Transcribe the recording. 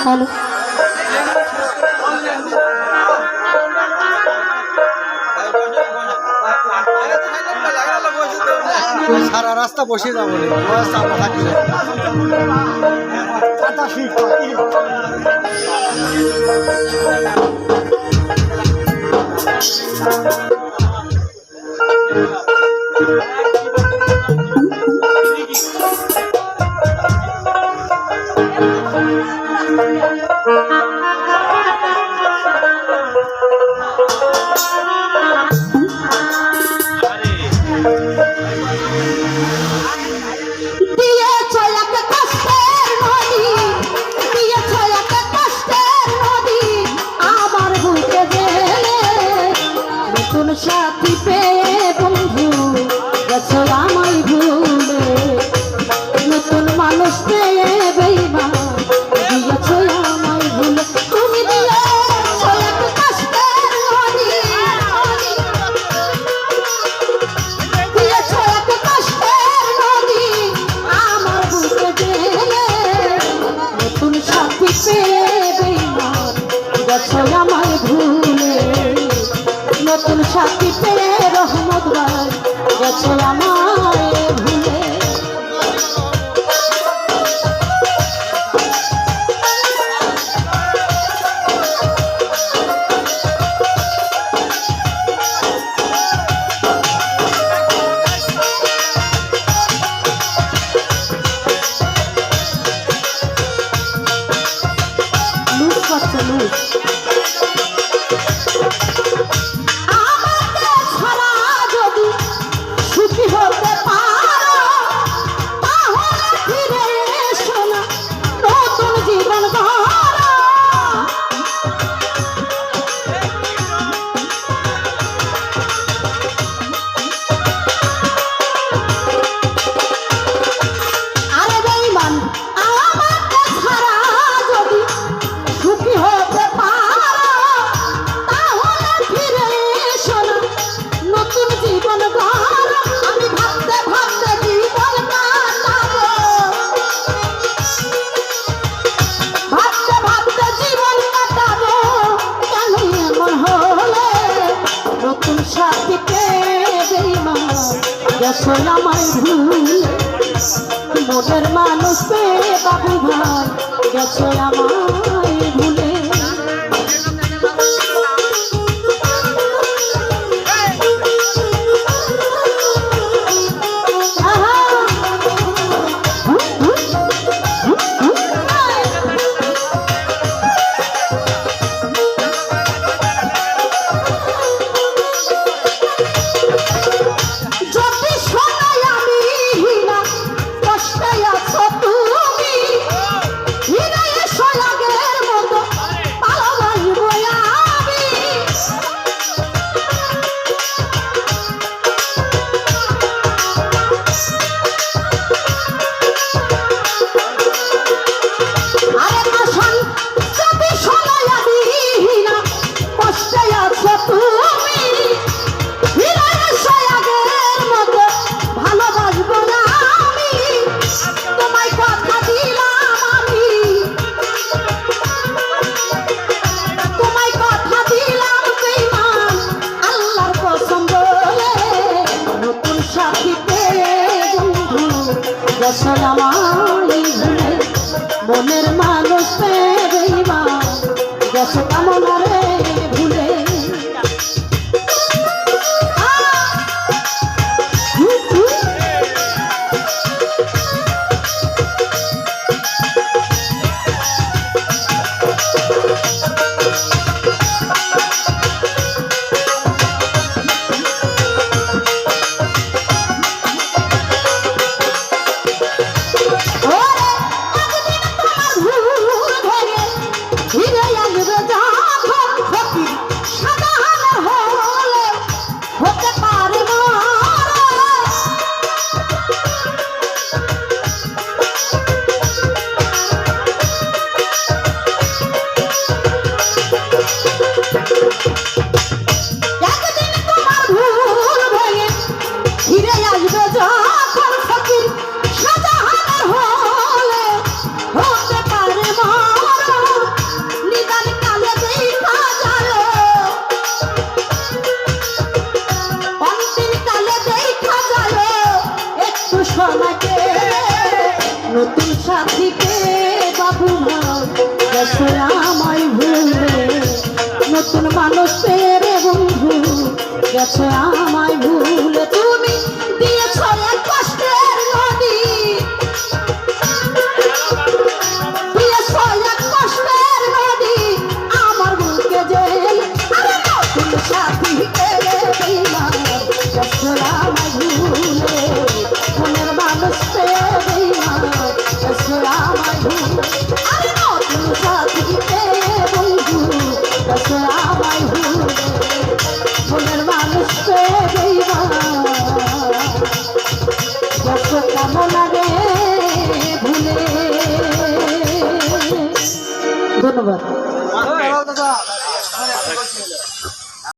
Hello সারা রাস্তা বসে যাবো থাকলে সাথী পেয়ে বন্ধু গেছো আমায় ভুলে, নতুন মানুষ পেয়ে বেইমান দিয়েছো আমায় ভুলে। তুমি দিয়েছো এক কষ্টের নদী, দিয়েছো এক কষ্টের নদী আমার বুকে জেলে, নতুন সাথী পেয়ে বেইমান গেছো আমায় ভুলে, নতুন সাথী পেয়ে রহমত ভাই গেছে আমায় ভুলে। লুজ করছে লুজ গেছো আমায় ভুলে, মনের মানুষ পেয়ে বাবু ভাই গেছো আমায় ভুলে। গেছো আমায় ভুলে, মনের মানুষ পেয়ে বেইমান গেছো কেমন রে ভুলে। গেছো আমায় ভুলে নতুন মানুষ পেয়ে রে বন্ধু গেছো আমায় ভুলে তুমি দিয়েছ এক কষ্টের নদী দিয়েছ এক কষ্টের নদী আমার বুকে জেল আরে নতুন সাথী পেলে বেইমান গেছো আমায় ভুলে মনের মানুষ পেয়ে বেইমান গেছো আমায় ভুলে আরে নতুন সাথী পেয়ে বন্ধু গেছো আমায় ভুলে মনের মানুষ পেয়ে বেইমান গেছো কেমন আগে ভুলে ধন্যবাদ দাদা